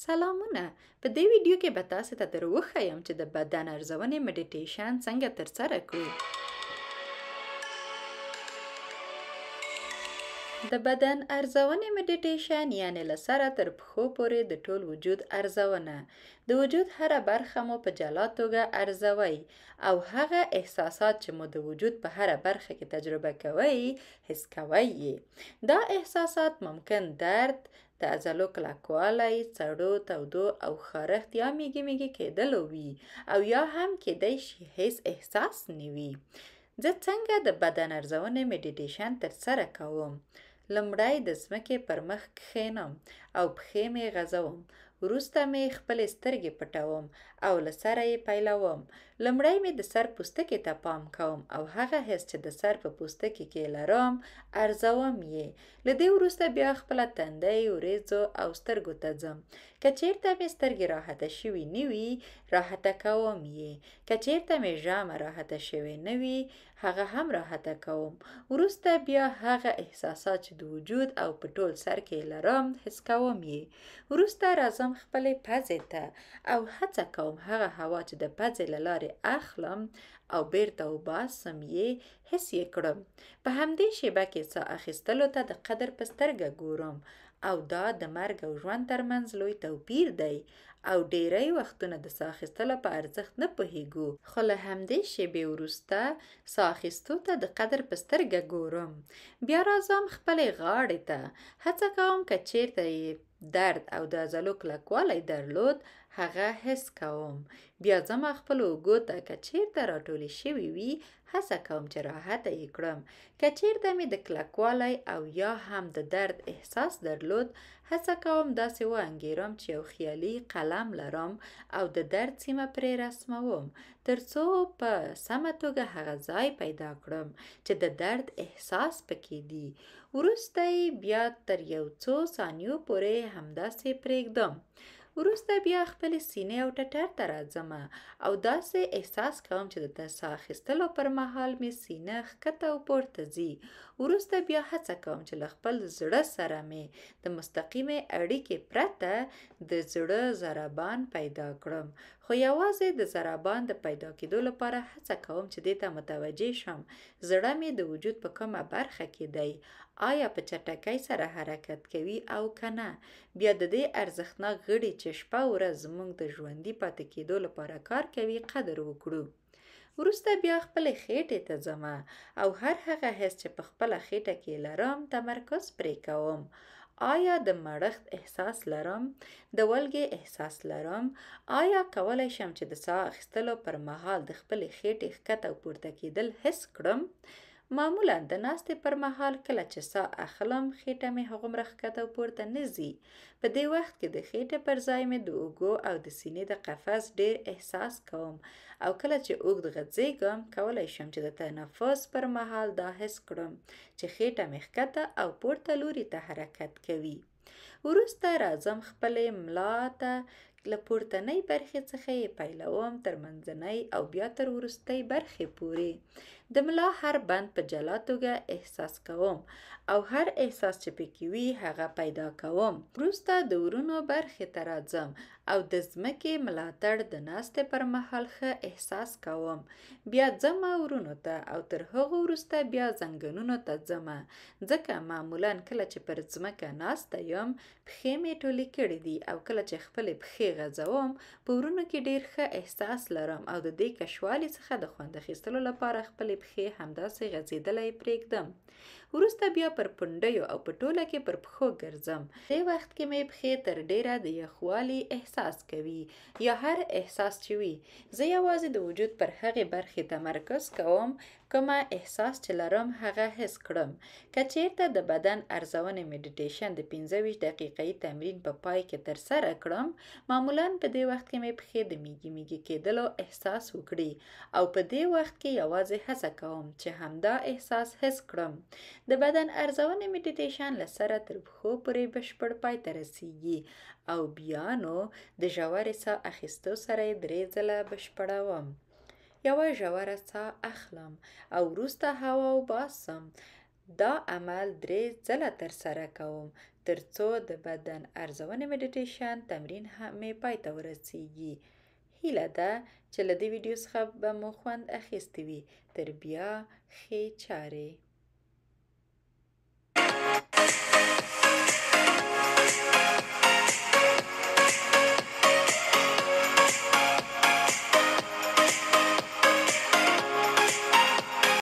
سلامونه. په دې ویډیو کې به تاسو ته وښیم چې د بدن ارزونې میډیټیشن څنګه ترسره کړو. د بدن ارزونې میډیټیشن یعنی له سره تر پښو پورې د ټول وجود ارزونه. د وجود هره برخه مو په جلا توګه ارزوئ او هغه احساسات چې مو د وجود په هره برخه کې تجربه کوئ حس کوئ یې. دا احساسات ممکن درد، د عضلو کلکوالی، څړو، تودو او خارښت یا میږي کېدلو وي او یا هم کېدای شي هیڅ احساس نه وي. زه څنګه د بدن ارزونې میډیټیشن ترسره کوم؟ لومړی د ځمکې پر مخ کښېنم او پښې مې غځوم. وروسته مې خپلې سترګې پټوم او له سره یې پیلوم. لومړی مې د سر پوستکي ته پام کوم او هغه حس چې د سر په پوستکي کې لرم ارزوم یې. له دې وروسته بیا خپله تندی، وریځو او سترګو ته ځم. که چیرته مې سترګې راحته شوي نه وي راحته کوم یې. که چیرته مې ژامه راحته شوې نه وي هغه هم راحته کوم. وروسته بیا هغه احساسات چې د وجود او په ټول سر کې لرم حس کوم یې. وروسته راځم خپلې پزې ته او هڅه کوم هغه هوا چې د پزې له لارې اخلم او بیرته وباسم یې حس یې کړم. په همدې شیبه کې ساه اخیستلو ته د قدر په سترګه ګورم او دا د مرګ او ژوند ترمنځ لوی توپیر دی او ډیری وختونه د ساه اخیستلو په ارزښت نه پوهیږو، خو له همدې شیبې وروسته ساه اخیستو ته د قدر په سترګه ګورم. بیا راځم خپلې غاړې ته. هڅه کوم که چیرته یې درد او د عضلو کلکوالی درلود هغه حس کوم. بیا ځم خپلو اوږو ته. که چیرته راټولې شوي وي هڅه کوم چې راحته یې کړم. که چیرته مې د کلکوالی او یا هم د درد احساس درلود هڅه کوم داسې وانګیرم چې یو خیالي قلم لرم او د درد سیمه پرې رسموم تر څو په سمه توګه هغه ځای پیدا کړم چې د درد احساس پکې دی. وروسته یې بیا تر یو څو ثانیو پورې همداسې پرېږدم. وروسته بیا خپلې سینې او ټټر ته راځم او داسې احساس کوم چې د ساه اخیستلو پر مهال مې سینه ښکته او پورته ځي. وروسته بیا هڅه کوم چې له خپل زړه سره مې د مستقیمې اړیکې پرته د زړه ضربان پیدا کړم، خو یوازې د ضربان د پیدا کېدو لپاره هڅه کوم چې دې ته متوجه شم زړه مې د وجود په کومه برخه کې دی، آیا په چټکۍ سره حرکت کوي او که نه. بیا د دې ارزښتناک غړي چې شپه ورځ زموږ د ژوندي پاتې کېدو لپاره کار کوي قدر وکړو. وروسته بیا خپلې خېټې ته ځم او هر هغه حس چې په خپله خېټه کې لرم تمرکز پرې کوم. آیا د مړښت احساس لرم؟ د ولګې احساس لرم؟ آیا کولی شم چې د ساه اخیستلو پر مهال د خپلې خېټې ښکته او پورته کېدل حس کړم؟ معمولا د ناستې پر مهال کله چې ساه اخلم خېټه مې هغومره ښکته او پورته نه ځي. په دې وخت کې د خېټې پر ځای مې د اوږو او د سینې د قفس ډېر احساس کوم او کله چې اوږد غځېږم کولی شم چې د تنفس پر مهال دا حس کړم چې خېټه مې ښکته او پورته لوري ته حرکت کوي. وروسته راځم خپلې ملا ته. له پورتنۍ برخې څخه یې پیلوم تر منځنۍ او بیا تر وروستۍ برخې پورې. د ملا هر بند په جلا توګه احساس کوم او هر احساس چې پکې وي هغه پیدا کوم. وروسته د ورونو برخې ته راځم او د ځمکې ملاتړ د ناستې پر مهال ښه احساس کوم. بیا ځم ورونو ته او تر هغو وروسته بیا زنګنونو ته ځم، ځکه معمولا کله چې پر ځمکه ناسته یم پښې مې ټولې کړي دي او کله چې خپلې پښې غځوم په ورونو کې ډېر ښه احساس لرم او د دې کشوالي څخه د خوند اخیستلو لپاره خپلې پښې همداسې غځېدلی پرېږدم. وروسته بیا پر پنډیو او په ټوله کې پر پښو ګرځم. دې وخت کې مې پښې تر ډېره د یخوالي احساس کوي یا هر احساس چې وي. زه یوازې د وجود پر هغې برخې تمرکز کوم کومه احساس چې لرم هغه حس کړم. که چیرته د بدن ارزونې میډیټیشن د 25 دقیقې تمرین په پای کې ترسره کړم معمولا په دې وخت کې مې پښې د میږي کېدلو احساس وکړي او په دې وخت کې یوازې هڅه کوم چې همدا احساس حس کړم. د بدن ارزونې میډیټیشن له سره تر پښو پورې بشپړ پای ته رسیږي او بیا نو د ژورې ساه اخیستو سره یې 3 ځله بشپړوم. یوه ژوره ساه اخلم او وروسته هوا وباسم. دا عمل 3 ځله ترسره کوم ترڅو د بدن ارزونې میډیټیشن تمرین مې پای ته ورسیږي. هیله ده چې له دې ویډیو څخه به مو خوند اخیستی وي. تر بیا ښې چارې.